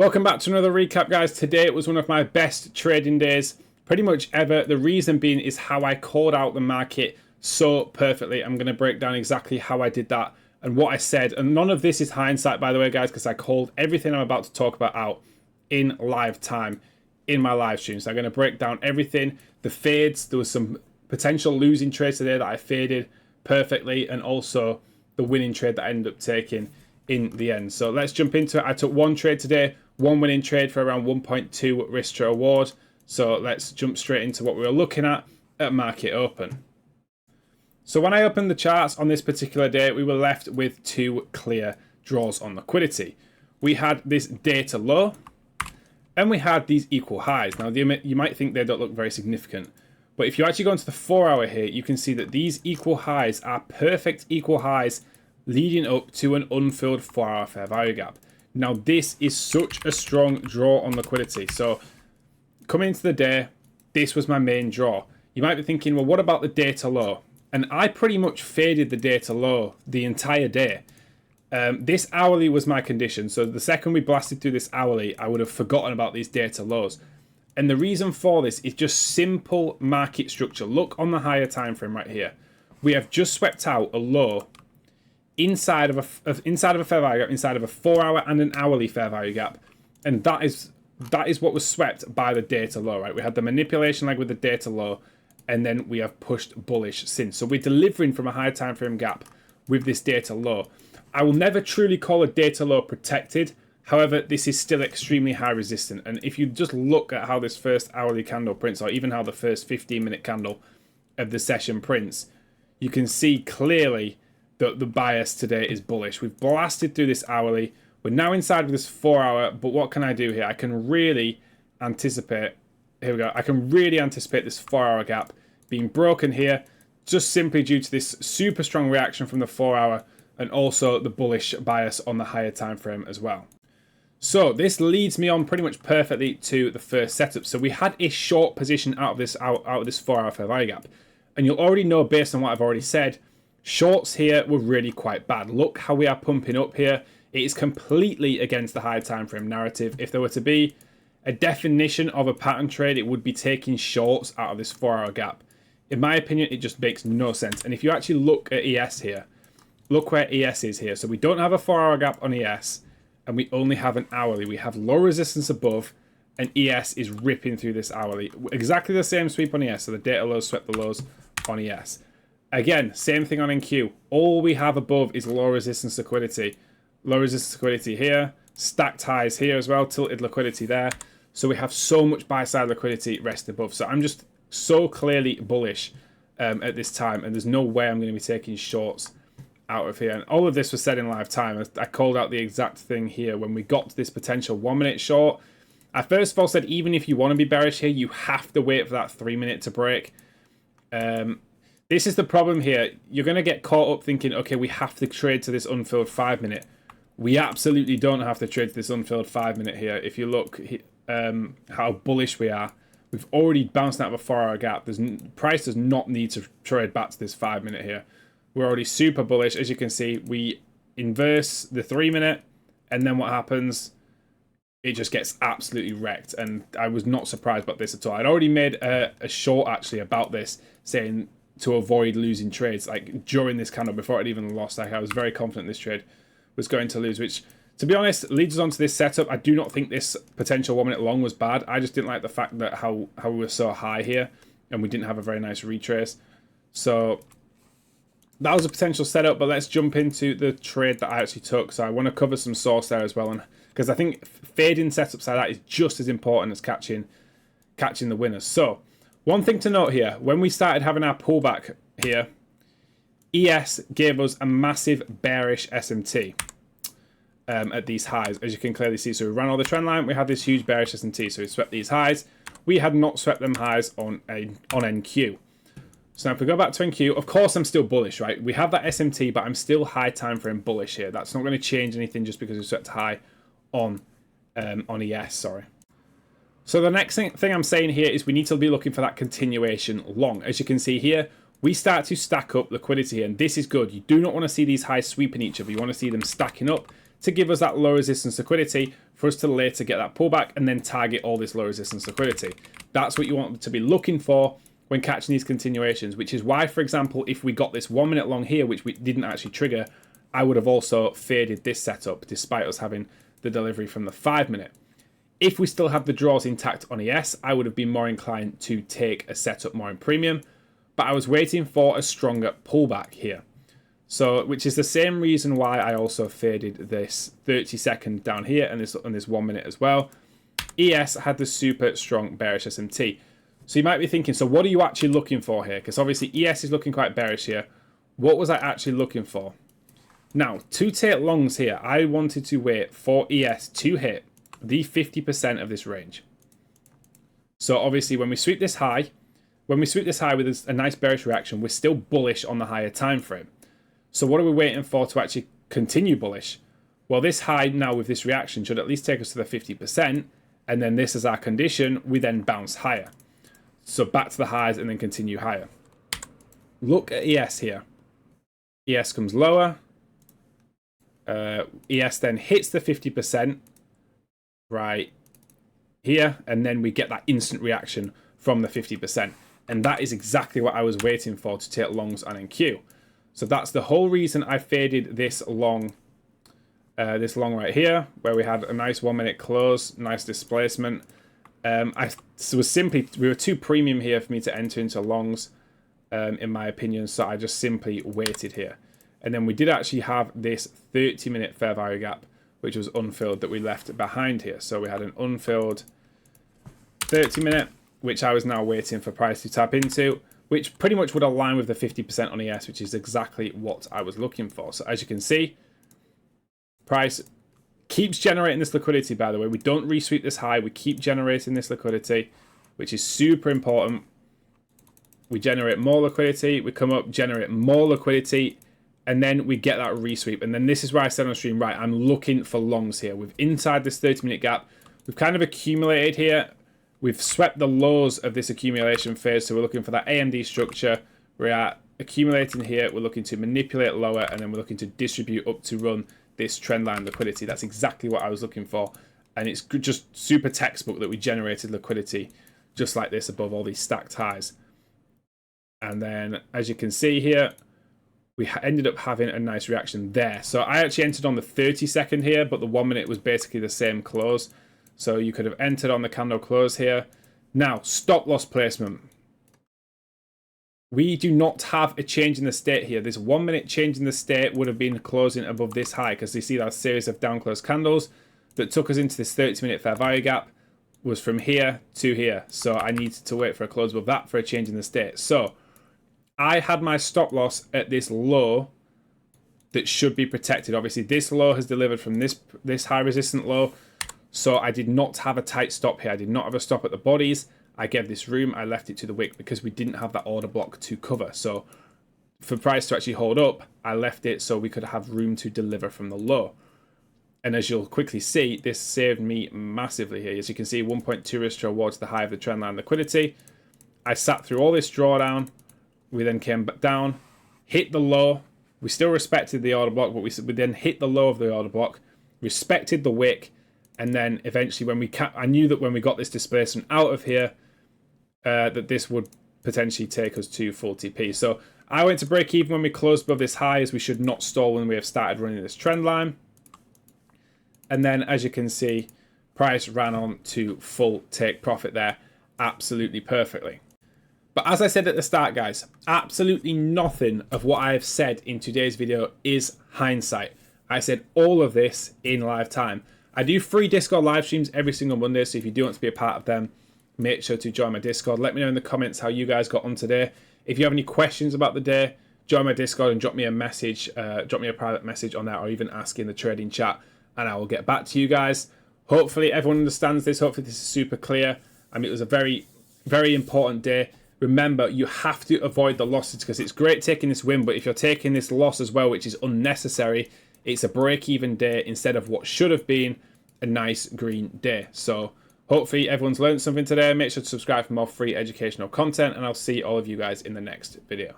Welcome back to another recap, guys. Today it was one of my best trading days pretty much ever. The reason being is how I called out the market so perfectly. I'm going to break down exactly how I did that and what I said. And none of this is hindsight, by the way, guys, because I called everything I'm about to talk about out in live time in my live stream. So I'm going to break down everything. The fades, there was some potential losing trades today that I faded perfectly, and also the winning trade that I ended up taking in the end. So let's jump into it. I took one trade today, one winning trade for around 1.2 risk to reward. So let's jump straight into what we were looking at market open. So when I opened the charts on this particular day, we were left with two clear draws on liquidity. We had this data low and we had these equal highs. Now you might think they don't look very significant, but if you actually go into the 4 hour here, you can see that these equal highs are perfect equal highs leading up to an unfilled 4 hour fair value gap. Now this is such a strong draw on liquidity. So coming into the day, this was my main draw. You might be thinking, well, what about the data low? And I pretty much faded the data low the entire day. This hourly was my condition. So the second we blasted through this hourly, I would have forgotten about these data lows. And the reason for this is just simple market structure. Look on the higher time frame right here. We have just swept out a low inside of a fair value gap, inside of a 4 hour and an hourly fair value gap, and that is what was swept by the data low. Right, we had the manipulation leg with the data low, and then we have pushed bullish since. So we're delivering from a high time frame gap with this data low. I will never truly call a data low protected. However, this is still extremely high resistant, and if you just look at how this first hourly candle prints, or even how the first 15-minute candle of the session prints, you can see clearly that the bias today is bullish. We've blasted through this hourly. We're now inside of this 4 hour, but what can I do here? I can really anticipate, here we go, I can really anticipate this 4 hour gap being broken here, just simply due to this super strong reaction from the 4 hour and also the bullish bias on the higher time frame as well. So this leads me on pretty much perfectly to the first setup. So we had a short position out of this 4 hour fair value gap, and you'll already know based on what I've already said, shorts here were really quite bad. Look how we are pumping up here. It is completely against the high time frame narrative. If there were to be a definition of a pattern trade, it would be taking shorts out of this 4 hour gap. In my opinion, it just makes no sense. And if you actually look at ES here, look where ES is here. So we don't have a 4 hour gap on ES, and we only have an hourly. We have low resistance above, and ES is ripping through this hourly. Exactly the same sweep on ES. So the data lows swept the lows on ES. Again, same thing on NQ. All we have above is low resistance liquidity. Low resistance liquidity here, stacked highs here as well, tilted liquidity there. So we have so much buy side liquidity resting above. So I'm just so clearly bullish at this time, and there's no way I'm going to be taking shorts out of here. And all of this was said in live time. I called out the exact thing here when we got to this potential 1 minute short. I first of all said, even if you want to be bearish here, you have to wait for that 3 minute to break. This is the problem here. You're going to get caught up thinking, okay, we have to trade to this unfilled 5 minute. We absolutely don't have to trade to this unfilled 5 minute here. If you look how bullish we are, we've already bounced out of a 4 hour gap. Price does not need to trade back to this 5 minute here. We're already super bullish. As you can see, we inverse the 3 minute, and then what happens? It just gets absolutely wrecked. And I was not surprised about this at all. I'd already made a short actually about this, saying to avoid losing trades like during this candle before it even lost. Like, I was very confident this trade was going to lose, which, to be honest, leads us on to this setup. I do not think this potential 1 minute long was bad. I just didn't like the fact that how we were so high here and we didn't have a very nice retrace. So that was a potential setup, but let's jump into the trade that I actually took. So I want to cover some source there as well, and because I think fading setups like that is just as important as catching the winners. So one thing to note here, when we started having our pullback here, ES gave us a massive bearish SMT at these highs, as you can clearly see. So we ran all the trend line, we had this huge bearish SMT, so we swept these highs. We had not swept them highs on NQ. So now if we go back to NQ, of course I'm still bullish, right? We have that SMT, but I'm still high time frame bullish here. That's not going to change anything just because we swept high on ES, sorry. So the next thing I'm saying here is we need to be looking for that continuation long. As you can see here, we start to stack up liquidity here, and this is good. You do not want to see these highs sweeping each other. You want to see them stacking up to give us that low resistance liquidity for us to later get that pullback and then target all this low resistance liquidity. That's what you want to be looking for when catching these continuations, which is why, for example, if we got this 1 minute long here, which we didn't actually trigger, I would have also faded this setup despite us having the delivery from the 5 minute. If we still have the draws intact on ES, I would have been more inclined to take a setup more in premium, but I was waiting for a stronger pullback here. So, which is the same reason why I also faded this 30-second down here and this 1 minute as well. ES had the super strong bearish SMT. So you might be thinking, so what are you actually looking for here? Because obviously ES is looking quite bearish here. What was I actually looking for? Now, to take longs here, I wanted to wait for ES to hit the 50% of this range. So obviously when we sweep this high with a nice bearish reaction, we're still bullish on the higher time frame. So what are we waiting for to actually continue bullish? Well, this high now with this reaction should at least take us to the 50%, and then this is our condition, we then bounce higher. So back to the highs and then continue higher. Look at ES here. ES comes lower. ES then hits the 50% right here, and then we get that instant reaction from the 50%. And that is exactly what I was waiting for to take longs on NQ. So that's the whole reason I faded this long right here, where we had a nice 1 minute close, nice displacement. We were too premium here for me to enter into longs, in my opinion, so I just simply waited here. And then we did actually have this 30-minute fair value gap, which was unfilled, that we left behind here. So we had an unfilled 30-minute, which I was now waiting for price to tap into, which pretty much would align with the 50% on ES, which is exactly what I was looking for. So as you can see, price keeps generating this liquidity, by the way. We don't resweep this high. We keep generating this liquidity, which is super important. We generate more liquidity. We come up, generate more liquidity, and then we get that resweep. And then this is where I said on stream, right, I'm looking for longs here. We've inside this 30-minute gap. We've kind of accumulated here. We've swept the lows of this accumulation phase, so we're looking for that AMD structure. We're accumulating here. We're looking to manipulate lower, and then we're looking to distribute up to run this trend line liquidity. That's exactly what I was looking for. And it's just super textbook that we generated liquidity just like this above all these stacked highs. And then, as you can see here, we ended up having a nice reaction there. So I actually entered on the 30-second here, but the 1 minute was basically the same close. So you could have entered on the candle close here. Now, stop loss placement. We do not have a change in the state here. This 1 minute change in the state would have been closing above this high, because you see that series of down close candles that took us into this 30-minute fair value gap was from here to here. So I needed to wait for a close above that for a change in the state. So I had my stop loss at this low that should be protected. Obviously, this low has delivered from this high resistant low. So I did not have a tight stop here. I did not have a stop at the bodies. I gave this room. I left it to the wick because we didn't have that order block to cover. So for price to actually hold up, I left it so we could have room to deliver from the low. And as you'll quickly see, this saved me massively here. As you can see, 1.2 risk towards the high of the trend line liquidity. I sat through all this drawdown. We then came back down, hit the low. We still respected the order block, but we then hit the low of the order block, respected the wick. And then eventually when I knew that when we got this displacement out of here, that this would potentially take us to full TP. So I went to break even when we closed above this high, as we should not stall when we have started running this trend line. And then, as you can see, price ran on to full take profit there absolutely perfectly. But as I said at the start, guys, absolutely nothing of what I have said in today's video is hindsight. I said all of this in live time. I do free Discord live streams every single Monday, so if you do want to be a part of them, make sure to join my Discord. Let me know in the comments how you guys got on today. If you have any questions about the day, join my Discord and drop me a message, drop me a private message on that, or even ask in the trading chat, and I will get back to you guys. Hopefully everyone understands this. Hopefully this is super clear. I mean, it was a very, very important day. Remember, you have to avoid the losses, because it's great taking this win, but if you're taking this loss as well, which is unnecessary, it's a break-even day instead of what should have been a nice green day. So hopefully everyone's learned something today. Make sure to subscribe for more free educational content, and I'll see all of you guys in the next video.